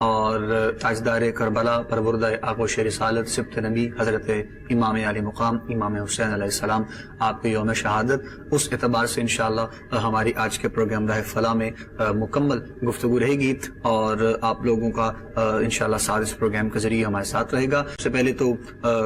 اور تاجدار کربلا پروردہ آغوش رسالت سبط نبی حضرت امام علی مقام امام حسین علیہ السلام آپ کے یوم شہادت، اس اعتبار سے انشاءاللہ ہماری آج کے پروگرام راہ فلاح میں مکمل گفتگو رہے گی اور آپ لوگوں کا انشاءاللہ ساتھ اس پروگرام کے ذریعے ہمارے ساتھ رہے گا۔ اس سے پہلے تو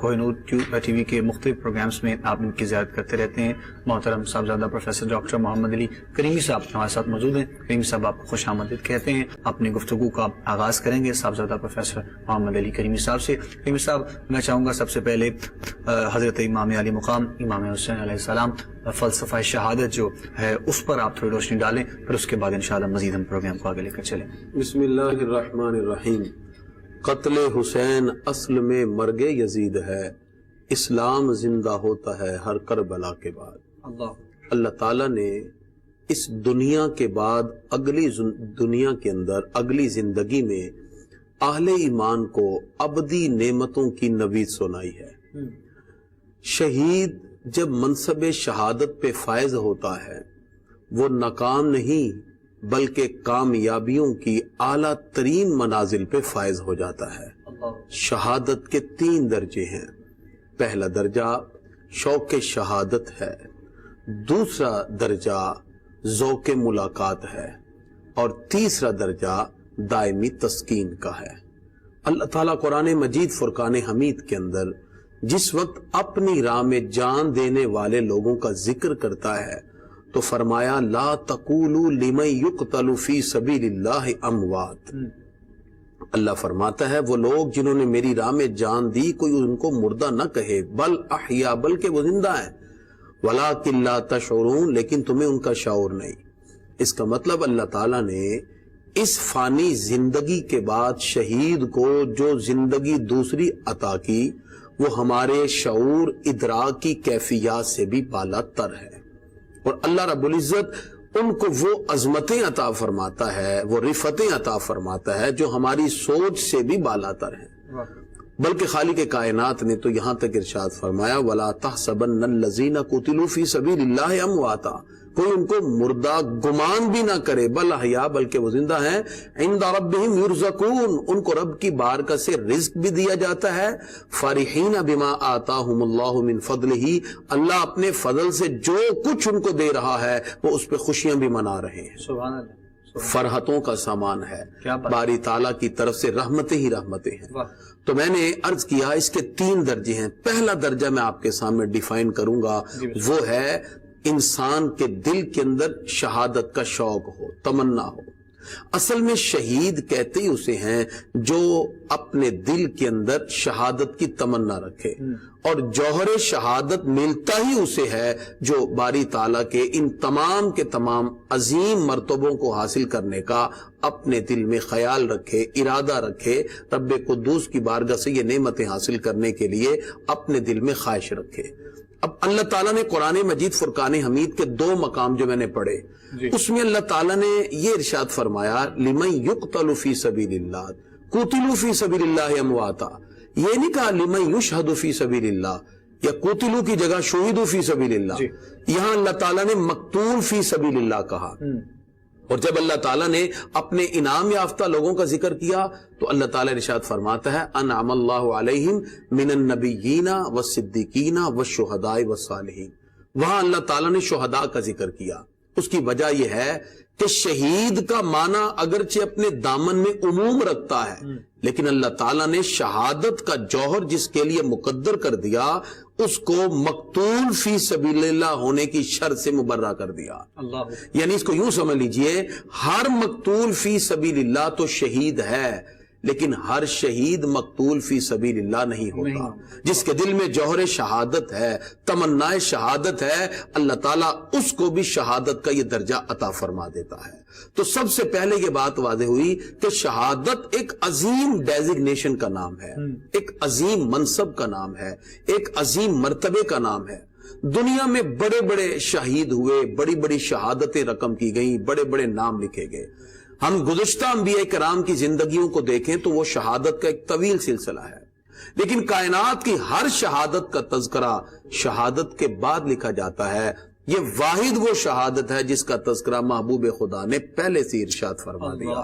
کوہ نور ٹی وی کے مختلف پروگرامز میں آپ ان کی زیارت کرتے رہتے ہیں۔ محترم صاحبزادہ پروفیسر ڈاکٹر محمد علی کریمی صاحب ہمارے ساتھ موجود ہیں۔ کریمی صاحب آپ کو خوش آمدید کہتے ہیں۔ اپنی گفتگو کا آغاز کریں گے صاحبزادہ پروفیسر محمد علی کریمی صاحب سے۔ کریمی صاحب، میں چاہوں گا سب سے پہلے حضرت امام علی مقام امام حسین علیہ السلام فلسفہ شہادت جو ہے اس پر آپ تھوڑی روشنی ڈالیں، پھر اس کے بعد انشاءاللہ مزید ہم پروگرام کو آگے لے کر چلیں۔ بسم اللہ الرحمن الرحیم۔ قتل حسین اصل میں مرگ یزید ہے، اسلام زندہ ہوتا ہے ہر کربلا کے بعد۔ اللہ تعالیٰ نے اس دنیا کے بعد اگلی دنیا کے اندر اگلی زندگی میں اہل ایمان کو ابدی نعمتوں کی نوید سنائی ہے۔ شہید جب منصب شہادت پہ فائز ہوتا ہے وہ ناکام نہیں بلکہ کامیابیوں کی اعلیٰ ترین منازل پہ فائز ہو جاتا ہے۔ شہادت کے 3 درجے ہیں۔ پہلا درجہ شوق شہادت ہے، دوسرا درجہ ذوق ملاقات ہے، اور تیسرا درجہ دائمی تسکین کا ہے۔ اللہ تعالیٰ قرآن مجید فرقان حمید کے اندر جس وقت اپنی راہ میں جان دینے والے لوگوں کا ذکر کرتا ہے تو فرمایا لا تقولوا لمن یقتل فی سبیل اللہ اموات۔ اللہ فرماتا ہے وہ لوگ جنہوں نے میری راہ میں جان دی کوئی ان کو مردہ نہ کہے، بل احیا، بلکہ وہ زندہ ہیں، ولکن لا تشعرون، لیکن تمہیں ان کا شعور نہیں۔ اس کا مطلب اللہ تعالیٰ نے اس فانی زندگی کے بعد شہید کو جو زندگی دوسری عطا کی وہ ہمارے شعور ادراک کی کیفیات سے بھی بالا تر ہے، اور اللہ رب العزت ان کو وہ عظمتیں عطا فرماتا ہے، وہ رفتیں عطا فرماتا ہے جو ہماری سوچ سے بھی بالا تر ہیں۔ بلکہ خالق کائنات نے تو یہاں تک ارشاد فرمایا وَلَا تَحْسَبَنَّ الَّذِينَ قُتِلُوا فِي سَبِيلِ اللَّهِ أَمْوَاتًا، کوئی ان کو مردہ گمان بھی نہ کرے، بل احیا، بلکہ وہ زندہ ہیں، عند ربہم یرزقون، ان کو رب کی بارگاہ سے رزق بھی دیا جاتا ہے، فرحین بما آتاہم اللہ من فضلہ، اللہ اپنے فضل سے جو کچھ ان کو دے رہا ہے وہ اس پہ خوشیاں بھی منا رہے ہیں۔ سبحان اللہ، فرحتوں کا سامان ہے، باری تعالیٰ کی طرف سے رحمتیں ہی رحمتیں ہیں۔ تو میں نے عرض کیا اس کے 3 درجے ہیں۔ پہلا درجہ میں آپ کے سامنے ڈیفائن کروں گا، وہ ہے انسان کے دل کے اندر شہادت کا شوق ہو، تمنا ہو۔ اصل میں شہید کہتے ہی اسے ہیں جو اپنے دل کے اندر شہادت کی تمنا رکھے، اور جوہر شہادت ملتا ہی اسے ہے جو باری تعالیٰ کے ان تمام کے تمام عظیم مرتبوں کو حاصل کرنے کا اپنے دل میں خیال رکھے، ارادہ رکھے، رب قدوس کی بارگاہ سے یہ نعمتیں حاصل کرنے کے لیے اپنے دل میں خواہش رکھے۔ اب اللہ تعالیٰ نے قرآن مجید فرقان حمید کے 2 مقام جو میں نے پڑھے، اس میں اللہ تعالیٰ نے یہ ارشاد فرمایا لمن یقتل فی سبیل اللہ، قتلوا فی سبیل اللہ امواتا، یہ نہیں کہا لمن یشہد فی سبیل اللہ، یا قتلوا کی جگہ شہیدوا فی سبیل اللہ، یہاں اللہ تعالیٰ نے مقتول فی سبیل اللہ کہا۔ اور جب اللہ تعالیٰ نے اپنے انعام یافتہ لوگوں کا ذکر کیا تو اللہ تعالیٰ ارشاد فرماتا ہے انعم اللہ علیہم من النبیین والصدیقین والشہداء والصالحین، وہاں اللہ تعالیٰ نے شہداء کا ذکر کیا۔ اس کی وجہ یہ ہے کہ شہید کا معنی اگرچہ اپنے دامن میں عموم رکھتا ہے، لیکن اللہ تعالیٰ نے شہادت کا جوہر جس کے لیے مقدر کر دیا اس کو مقتول فی سبیل اللہ ہونے کی شرط سے مبرہ کر دیا۔ یعنی اس کو یوں سمجھ لیجئے، ہر مقتول فی سبیل اللہ تو شہید ہے، لیکن ہر شہید مقتول فی سبیل اللہ نہیں ہوتا۔ جس کے دل میں جوہر شہادت ہے، تمنا شہادت ہے، اللہ تعالیٰ اس کو بھی شہادت کا یہ درجہ عطا فرما دیتا ہے۔ تو سب سے پہلے یہ بات واضح ہوئی کہ شہادت ایک عظیم ڈیزگنیشن کا نام ہے، ایک عظیم منصب کا نام ہے، ایک عظیم مرتبے کا نام ہے۔ دنیا میں بڑے بڑے شہید ہوئے، بڑی بڑی شہادتیں رقم کی گئیں، بڑے بڑے نام لکھے گئے۔ ہم گزشتہ انبیاء کرام کی زندگیوں کو دیکھیں تو وہ شہادت کا ایک طویل سلسلہ ہے، لیکن کائنات کی ہر شہادت کا تذکرہ شہادت کے بعد لکھا جاتا ہے۔ یہ واحد وہ شہادت ہے جس کا تذکرہ محبوب خدا نے پہلے سے ارشاد فرما دیا۔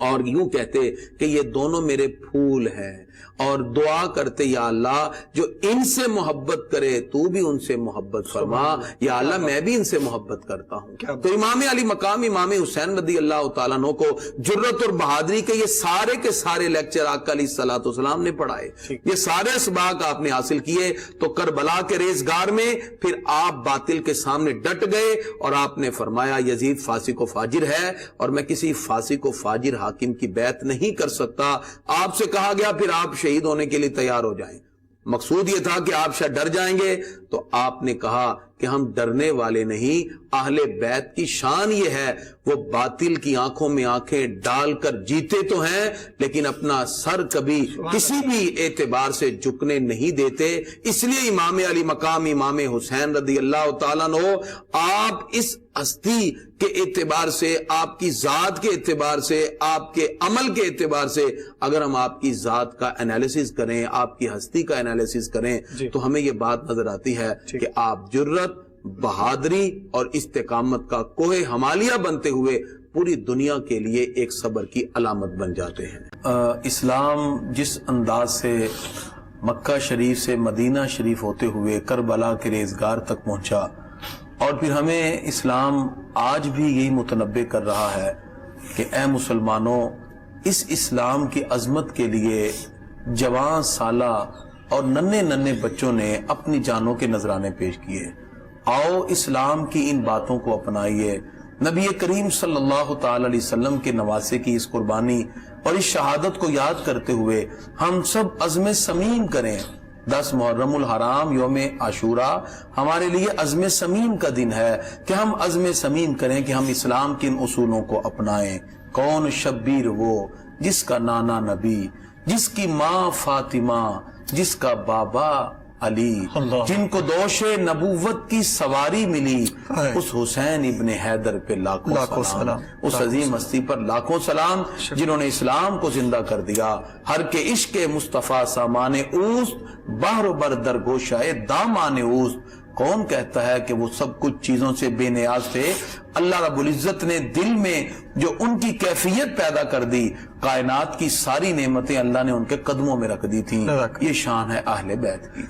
اور یوں کہتے کہ یہ دونوں میرے پھول ہیں، اور دعا کرتے یا اللہ جو ان سے محبت کرے تو بھی ان سے محبت فرما، یا اللہ میں بھی ان سے محبت کرتا ہوں۔ تو امام علی مقام امام حسین رضی اللہ تعالیٰ عنہ کو جرت اور بہادری کے یہ سارے کے سارے لیکچر آقا علیہ الصلوۃ والسلام نے پڑھائے، یہ سارے اسباق آپ نے حاصل کیے۔ تو کربلا کے ریزگار میں پھر آپ باطل کے سامنے ڈٹ گئے اور آپ نے فرمایا یزید فاسق و فاجر ہے اور میں کسی فاسق و فاجر حاکم کی بیعت نہیں کر سکتا۔ آپ سے کہا گیا پھر آپ شہید ہونے کے لیے تیار ہو جائیں، مقصود یہ تھا کہ آپ شاید ڈر جائیں گے، تو آپ نے کہا کہ ہم ڈرنے والے نہیں، اہل بیت کی شان یہ ہے وہ باطل کی آنکھوں میں آنکھیں ڈال کر جیتے تو ہیں لیکن اپنا سر کبھی کسی بھی اعتبار سے جھکنے نہیں دیتے۔ اس لیے امام علی مقام امام حسین رضی اللہ تعالیٰ عنہ آپ اس ہستی کے اعتبار سے، آپ کی ذات کے اعتبار سے، آپ کے عمل کے اعتبار سے اگر ہم آپ کی ذات کا انالیسس کریں، آپ کی ہستی کا انالیسس کریں تو ہمیں یہ بات نظر آتی ہے کہ آپ جرت، بہادری اور استقامت کا کوہ ہمالیہ بنتے ہوئے پوری دنیا کے لیے ایک صبر کی علامت بن جاتے ہیں۔ اسلام جس انداز سے مکہ شریف سے مدینہ شریف ہوتے ہوئے کربلا کے ریزگار تک پہنچا، اور پھر ہمیں اسلام آج بھی یہی متنبہ کر رہا ہے کہ اے مسلمانوں، اس اسلام کی عظمت کے لیے جوان سالہ اور ننھے ننھے بچوں نے اپنی جانوں کے نذرانے پیش کیے۔ آؤ اسلام کی ان باتوں کو اپنائیے، نبی کریم صلی اللہ تعالی علیہ وسلم کے نواسے کی اس قربانی اور اس شہادت کو یاد کرتے ہوئے ہم سب عزم سمیم کریں۔ 10 محرم الحرام یوم عاشورہ ہمارے لیے عزم سمیم کا دن ہے کہ ہم عزم سمیم کریں کہ ہم اسلام کے ان اصولوں کو اپنائیں۔ کون شبیر وہ جس کا نانا نبی، جس کی ماں فاطمہ، جس کا بابا علی، جن کو دوش نبوت کی سواری ملی، اس حسین ابن حیدر پہ لاکھوں سلام، اس عظیم ہستی پر لاکھوں سلام جنہوں نے اسلام کو زندہ کر دیا۔ ہر کے عشق مصطفیٰ سامان اوست، بحر و بر در گوشائے دامان اوست۔ کون کہتا ہے کہ وہ سب کچھ چیزوں سے بے نیاز تھے؟ اللہ رب العزت نے دل میں جو ان کی کیفیت پیدا کر دی، کائنات کی ساری نعمتیں اللہ نے ان کے قدموں میں رکھ دی تھیں۔ یہ شان ہے اہل بیت کی۔